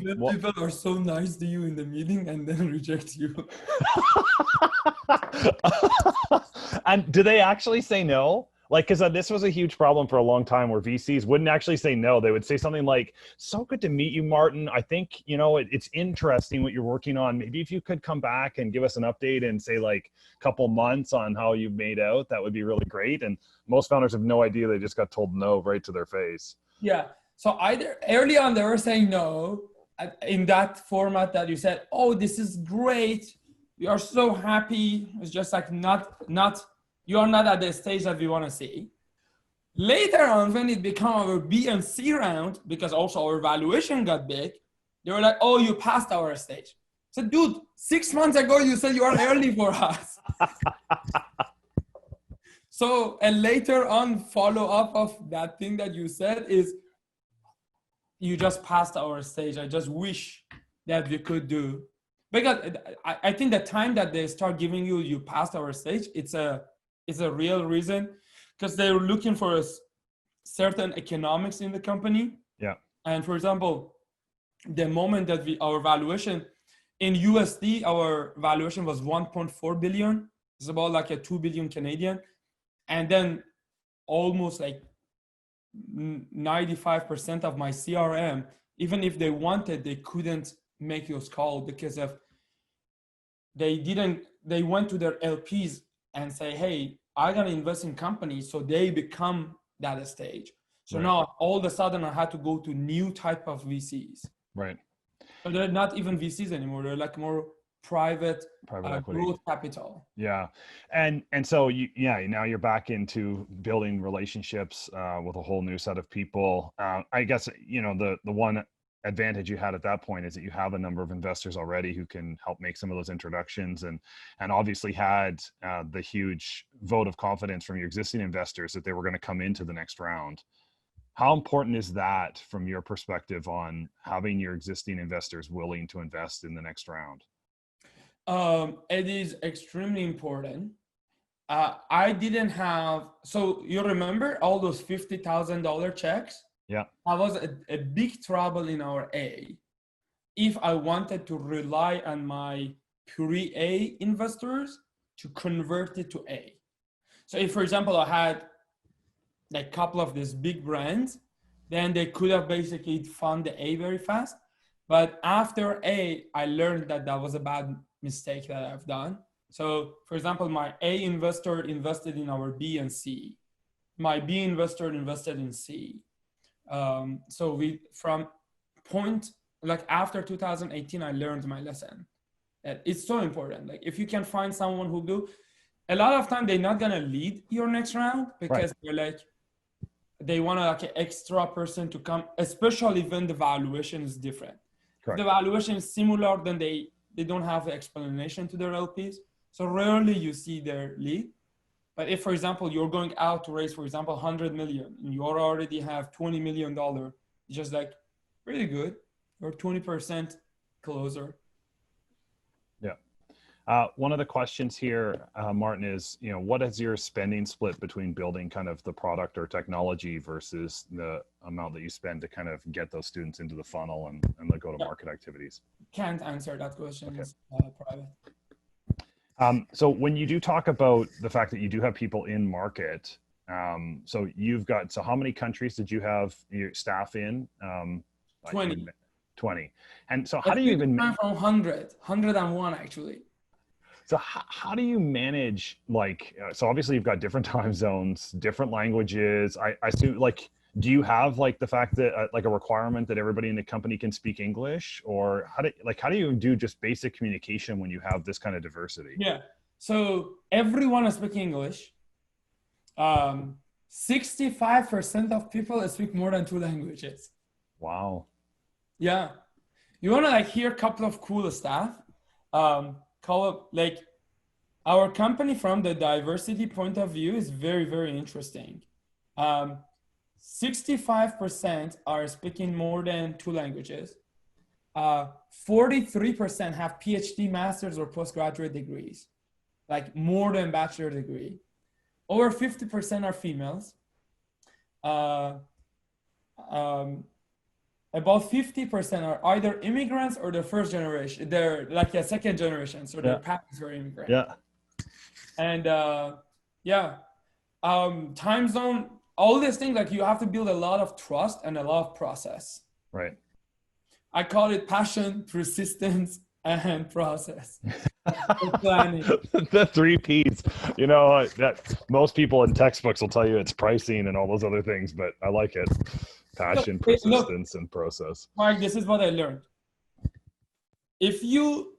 [SPEAKER 2] People are so nice to you in the meeting and then reject you.
[SPEAKER 1] And do they actually say no? Like, because this was a huge problem for a long time where VCs wouldn't actually say no. They would say something like, so good to meet you, Martin. I think, it's interesting what you're working on. Maybe if you could come back and give us an update and say like a couple months on how you've made out, that would be really great. And most founders have no idea. They just got told no right to their face.
[SPEAKER 2] Yeah. So either early on, they were saying no in that format that you said, oh, this is great. We are so happy. It's just like you are not at the stage that we want to see. Later on, when it became our B and C round, because also our valuation got big, they were like, oh, you passed our stage. So dude, 6 months ago, you said you are early for us. So, and later on, follow up of that thing that you said is, you just passed our stage. I just wish that we could do. Because I think the time that they start giving you passed our stage, it's a real reason, because they're looking for a certain economics in the company.
[SPEAKER 1] Yeah.
[SPEAKER 2] And for example, the moment that our valuation in USD, our valuation was 1.4 billion. It's about like a 2 billion Canadian. And then almost like 95% of my CRM, even if they wanted, they couldn't make those calls because of they went to their LPs and say, hey, I'm going to invest in companies. So they become that stage. So now all of a sudden I had to go to new type of VCs.
[SPEAKER 1] Right.
[SPEAKER 2] So they're not even VCs anymore. They're like more private equity, growth capital.
[SPEAKER 1] Yeah. And so now you're back into building relationships with a whole new set of people. I guess, the one advantage you had at that point is that you have a number of investors already who can help make some of those introductions, and obviously had the huge vote of confidence from your existing investors that they were going to come into the next round. How important is that from your perspective on having your existing investors willing to invest in the next round?
[SPEAKER 2] It is extremely important. I didn't have, so you remember all those $50,000 checks?
[SPEAKER 1] Yeah.
[SPEAKER 2] I was a big trouble in our A if I wanted to rely on my pre-A investors to convert it to A. So if, for example, I had like a couple of these big brands, then they could have basically fund the A very fast. But after A, I learned that was a bad mistake that I've done. So for example, my A investor invested in our B and C. My B investor invested in C. So from point, like after 2018, I learned my lesson. It's so important. Like if you can find someone who do, a lot of time they're not gonna lead your next round because they're like, they want like an extra person to come, especially when the valuation is different. Correct. If the valuation is similar, then they don't have the explanation to their LPs. So rarely you see their lead. But if, for example, you're going out to raise, for example, 100 million, and you already have $20 million, it's just like, really good. You're 20% closer.
[SPEAKER 1] Yeah. One of the questions here, Martin, is, what is your spending split between building kind of the product or technology versus the amount that you spend to kind of get those students into the funnel and the go-to-market activities?
[SPEAKER 2] Can't answer that question.
[SPEAKER 1] Okay.
[SPEAKER 2] It's private.
[SPEAKER 1] So when you do talk about the fact that you do have people in market, so how many countries did you have your staff in?
[SPEAKER 2] 20.
[SPEAKER 1] 20. And so how do you even...
[SPEAKER 2] From 101 actually.
[SPEAKER 1] So how do you manage, so obviously you've got different time zones, different languages. I assume, do you have the fact that a requirement that everybody in the company can speak English, or how do you do just basic communication when you have this kind of diversity?
[SPEAKER 2] Yeah. So everyone is speaking English. 65% of people speak more than 2 languages.
[SPEAKER 1] Wow.
[SPEAKER 2] Yeah. You want to hear a couple of cool stuff? Our company from the diversity point of view is very, very interesting. 65% are speaking more than 2 languages. 43% have PhD, master's, or postgraduate degrees, more than bachelor degree. Over 50% are females. About 50% are either immigrants or the first generation. They're a second generation, so their parents were immigrants.
[SPEAKER 1] Yeah.
[SPEAKER 2] And time zone, all these things, you have to build a lot of trust and a lot of process.
[SPEAKER 1] Right.
[SPEAKER 2] I call it passion, persistence, and process. Planning.
[SPEAKER 1] The 3 Ps. That most people in textbooks will tell you it's pricing and all those other things, but I like it. Passion, persistence, and process.
[SPEAKER 2] Mike, this is what I learned. If you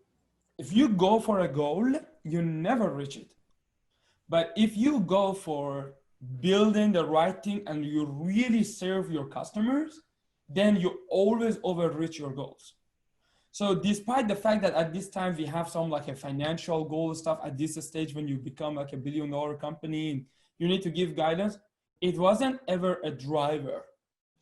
[SPEAKER 2] go for a goal, you never reach it. But if you go for building the right thing and you really serve your customers, then you always overreach your goals. So despite the fact that at this time we have some a financial goal stuff at this stage, when you become a $1 billion company and you need to give guidance, it wasn't ever a driver.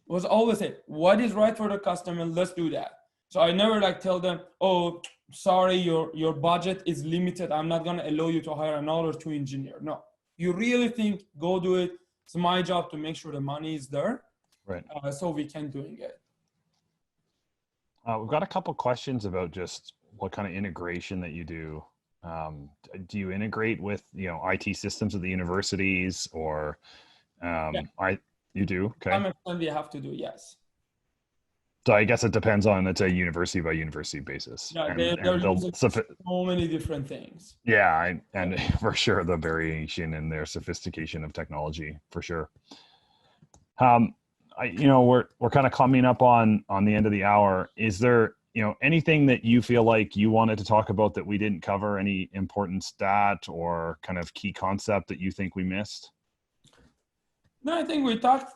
[SPEAKER 2] It was always what is right for the customer, let's do that. So I never tell them, oh, sorry, your budget is limited, I'm not gonna allow you to hire another 2 engineers. No, you really think, go do it. It's my job to make sure the money is there.
[SPEAKER 1] Right.
[SPEAKER 2] So we can doing it.
[SPEAKER 1] We've got a couple questions about just what kind of integration that you do. Do you integrate with, IT systems at the universities, or you do? Okay.
[SPEAKER 2] Some extent we have to do, yes.
[SPEAKER 1] So I guess it depends on, it's a university by university basis.
[SPEAKER 2] Yeah, they're using so many different things.
[SPEAKER 1] Yeah, and for sure the variation in their sophistication of technology, for sure. We're kind of coming up on the end of the hour. Is there, anything that you feel like you wanted to talk about that we didn't cover? Any important stat or kind of key concept that you think we missed?
[SPEAKER 2] No, I think we talked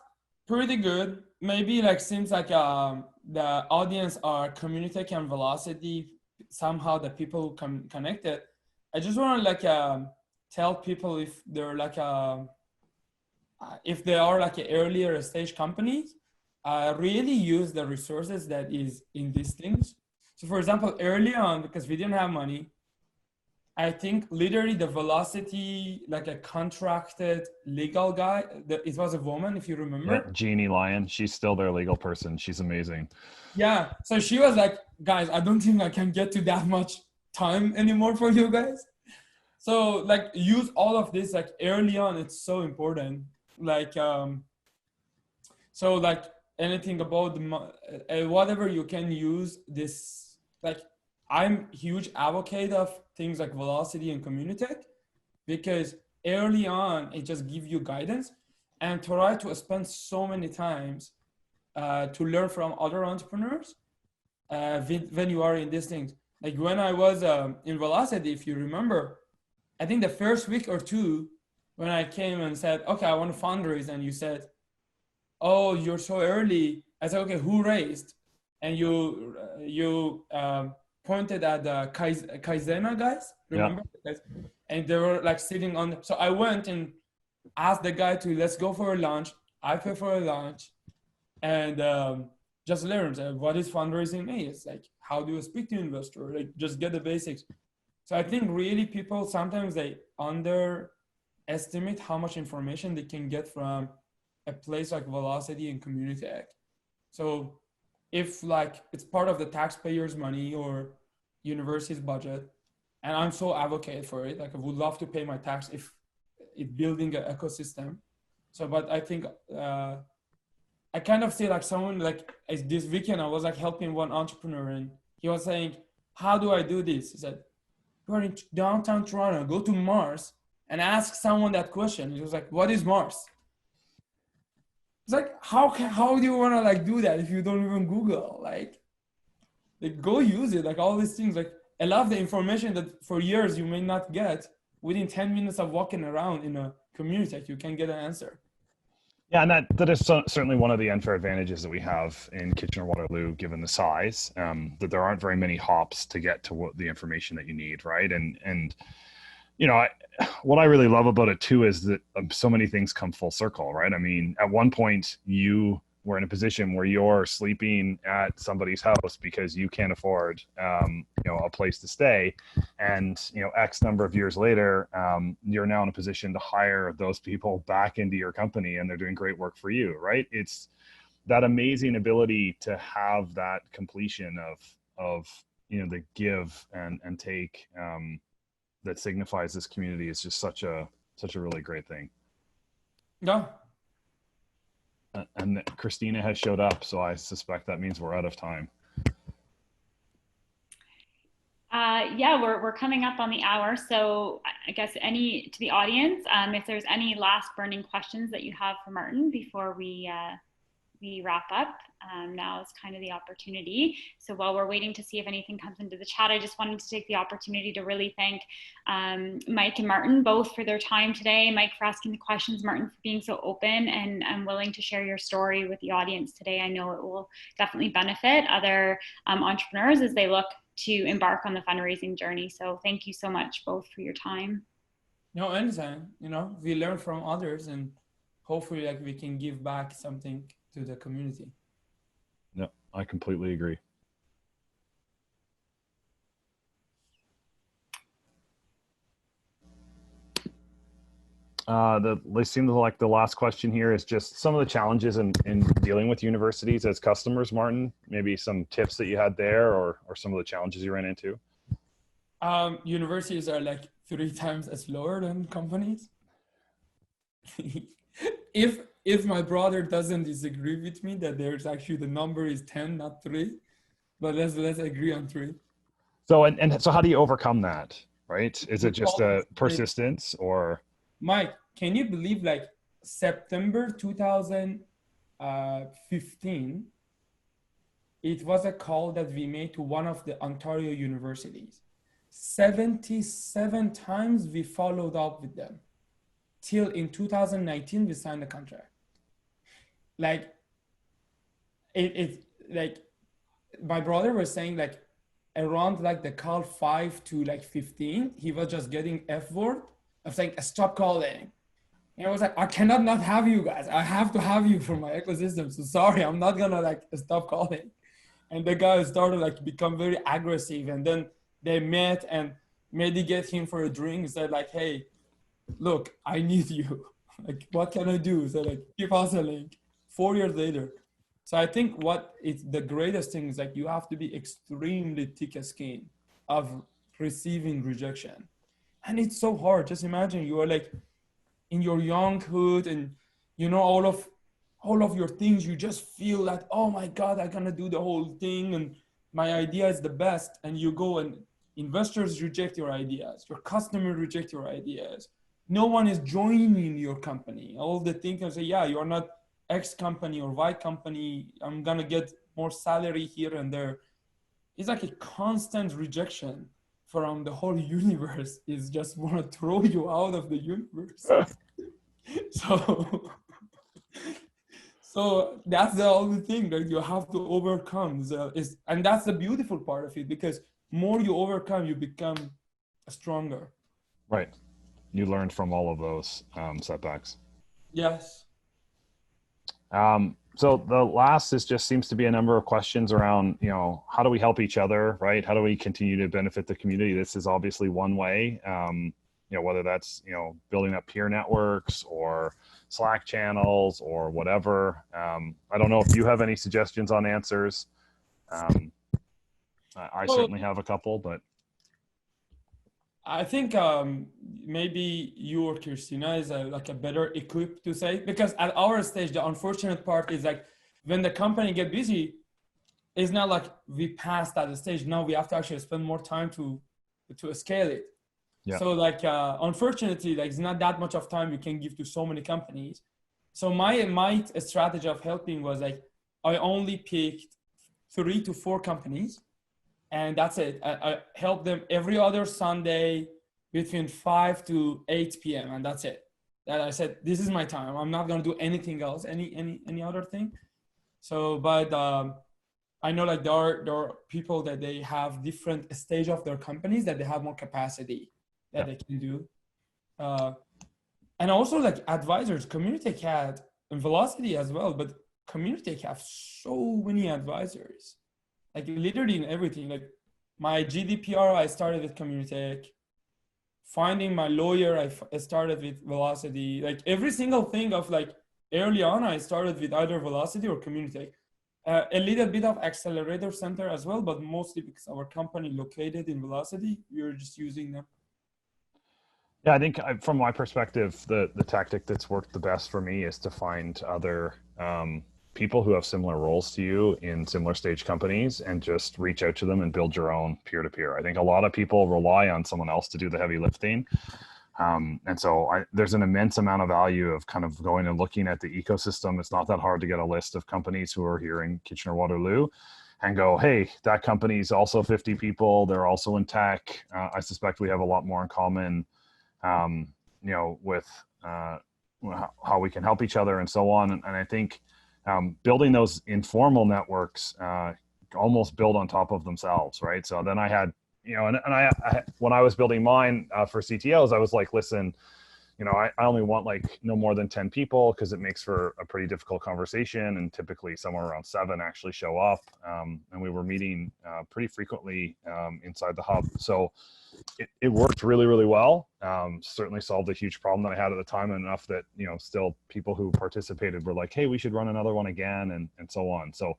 [SPEAKER 2] pretty good. Maybe seems the audience are community and velocity, somehow the people connected. I just want to tell people, if they're if they are an earlier stage companies, really use the resources that is in these things. So for example, early on, because we didn't have money, I think literally the velocity, a contracted legal guy, it was a woman, if you remember.
[SPEAKER 1] Yeah, Jeannie Lyon, she's still their legal person. She's amazing.
[SPEAKER 2] Yeah, so she was guys, I don't think I can get to that much time anymore for you guys. So use all of this early on. It's so important. Anything about whatever you can use this. I'm huge advocate of things like velocity and community, because early on it just gives you guidance, and try to spend so many times to learn from other entrepreneurs when you are in these things. When I was in velocity, if you remember, I think the first week or 2, when I came and said, okay, I want to fundraise, and you said, oh, you're so early. I said, okay, who raised? And you pointed at the Kaizena guys, remember? Yeah. And they were sitting on. So I went and asked the guy to, let's go for a lunch. I pay for a lunch. And just learn what is fundraising is, like how do you speak to investor, like just get the basics. So I think really people sometimes they underestimate how much information they can get from a place like Velocity and Community Tech. So if like it's part of the taxpayers' money or university's budget, and I'm so advocate for it, like I would love to pay my tax if it's building an ecosystem. So, but I think I kind of see like someone like this weekend I was like helping one entrepreneur and he was saying, how do I do this? He said, you're in downtown Toronto, go to Mars and ask someone that question. He was like, what is Mars? It's like, how do you want to like do that if you don't even Google? Like go use it, like all these things. Like I love the information that for years you may not get. Within 10 minutes of walking around in a community, you can get an answer.
[SPEAKER 1] Yeah, and that is certainly one of the unfair advantages that we have in Kitchener-Waterloo, given the size, that there aren't very many hops to get to the information that you need, right? And you know, what I really love about it too is that so many things come full circle, right? I mean, at one point you were in a position where you're sleeping at somebody's house because you can't afford, a place to stay, and X number of years later, you're now in a position to hire those people back into your company, and they're doing great work for you, right? It's that amazing ability to have that completion of the give and take. That signifies this community is just such a really great thing.
[SPEAKER 2] Yeah.
[SPEAKER 1] And Christina has showed up, so I suspect that means we're out of time.
[SPEAKER 3] Yeah, we're coming up on the hour. So I guess to the audience, if there's any last burning questions that you have for Martin before we wrap up, now is kind of the opportunity. So while we're waiting to see if anything comes into the chat, I just wanted to take the opportunity to really thank Mike and Martin both for their time today. Mike for asking the questions, Martin for being so open and willing to share your story with the audience today. I know it will definitely benefit other entrepreneurs as they look to embark on the fundraising journey. So thank you so much both for your time.
[SPEAKER 2] No, anytime. We learn from others and hopefully like we can give back something to the community.
[SPEAKER 1] No, I completely agree. They seem like the last question here is just some of the challenges in dealing with universities as customers, Martin. Maybe some tips that you had there, or some of the challenges you ran into.
[SPEAKER 2] Universities are like 3 times as lower than companies. If my brother doesn't disagree with me that there's actually the number is 10, not 3, but let's agree on 3.
[SPEAKER 1] So so how do you overcome that, right? Is it just a persistence or?
[SPEAKER 2] Mike, can you believe like September 2015, it was a call that we made to one of the Ontario universities. 77 times we followed up with them. Till in 2019, we signed the contract. Like, like my brother was saying like around like the call 5 to like 15, he was just getting F word. I was like, stop calling. And I was like, I cannot not have you guys. I have to have you for my ecosystem. So sorry, I'm not gonna like stop calling. And the guy started like become very aggressive. And then they met and maybe get him for a drink and said like, hey, look, I need you. Like, what can I do? So like, keep hustling. 4 years later. So I think what is the greatest thing is like, you have to be extremely thick-skinned of receiving rejection. And it's so hard. Just imagine you are like in your younghood and all of your things, you just feel like, oh my God, I'm gonna do the whole thing and my idea is the best. And you go and investors reject your ideas, your customers reject your ideas. No one is joining your company. All the thinkers say, yeah, you're not X company or Y company. I'm gonna get more salary here and there. It's like a constant rejection from the whole universe. Is just want to throw you out of the universe. So that's the only thing that you have to overcome. And that's the beautiful part of it, because more you overcome, you become stronger.
[SPEAKER 1] Right. You learned from all of those setbacks.
[SPEAKER 2] Yes.
[SPEAKER 1] So the last is just seems to be a number of questions around, how do we help each other, right? How do we continue to benefit the community? This is obviously one way, whether that's, building up peer networks or Slack channels or whatever. I don't know if you have any suggestions on answers. I certainly have a couple, but.
[SPEAKER 2] I think maybe you or Christina is like a better equipped to say, because at our stage, the unfortunate part is like when the company get busy, it's not like we passed that stage. Now we have to actually spend more time to scale it. Yeah. So like, unfortunately, like it's not that much of time you can give to so many companies. So my strategy of helping was like, I only picked 3 to 4 companies. And that's it. I help them every other Sunday between 5 to 8 p.m. And that's it. That I said, this is my time. I'm not going to do anything else, any other thing. So, but I know like there are people that they have different stage of their companies that they have more capacity that they can do. And also like advisors, Community Cat and Velocity as well. But Community Cat have so many advisors. Like literally in everything, like my GDPR, I started with Communitech. Finding my lawyer, I started with Velocity. Like every single thing of like early on, I started with either Velocity or Communitech. A little bit of Accelerator Center as well, but mostly because our company located in Velocity, we were just using them.
[SPEAKER 1] Yeah, I think from my perspective, the tactic that's worked the best for me is to find other people who have similar roles to you in similar stage companies and just reach out to them and build your own peer-to-peer. I think a lot of people rely on someone else to do the heavy lifting. And so there's an immense amount of value of kind of going and looking at the ecosystem. It's not that hard to get a list of companies who are here in Kitchener-Waterloo and go, hey, that company's also 50 people. They're also in tech. I suspect we have a lot more in common, with how we can help each other and so on. And I think building those informal networks almost build on top of themselves, right? So then I had, and I when I was building mine for CTOs, I was like, listen, I only want like no more than 10 people because it makes for a pretty difficult conversation, and typically somewhere around 7 actually show up. And we were meeting pretty frequently inside the hub. So it worked really, really well. Certainly solved a huge problem that I had at the time, and enough that, still people who participated were like, hey, we should run another one again, and so on. So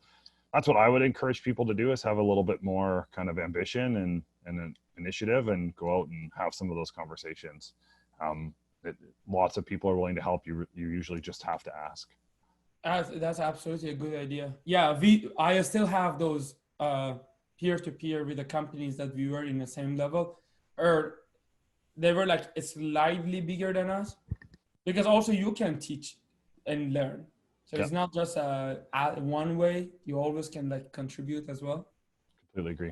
[SPEAKER 1] that's what I would encourage people to do, is have a little bit more kind of ambition and an initiative and go out and have some of those conversations. Lots of people are willing to help you. You usually just have to ask.
[SPEAKER 2] That's absolutely a good idea. Yeah, I still have those peer-to-peer with the companies that we were in the same level, or they were like slightly bigger than us, because also you can teach and learn. So it's not just one way. You always can like contribute as well.
[SPEAKER 1] Completely agree.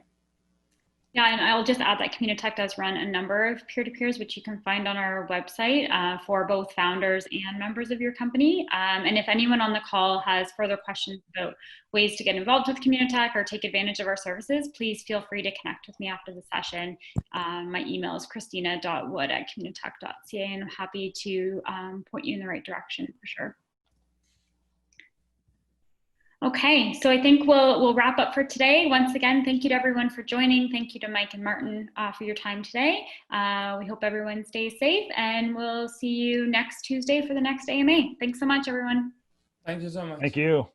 [SPEAKER 3] Yeah, and I'll just add that Communitech does run a number of peer-to-peers, which you can find on our website for both founders and members of your company. And if anyone on the call has further questions about ways to get involved with Communitech or take advantage of our services, please feel free to connect with me after the session. My email is christina.wood@communitech.ca, and I'm happy to point you in the right direction for sure. Okay, so I think we'll wrap up for today. Once again, thank you to everyone for joining. Thank you to Mike and Martin for your time today. We hope everyone stays safe, and we'll see you next Tuesday for the next AMA. Thanks so much, everyone.
[SPEAKER 2] Thank you so much.
[SPEAKER 1] Thank you.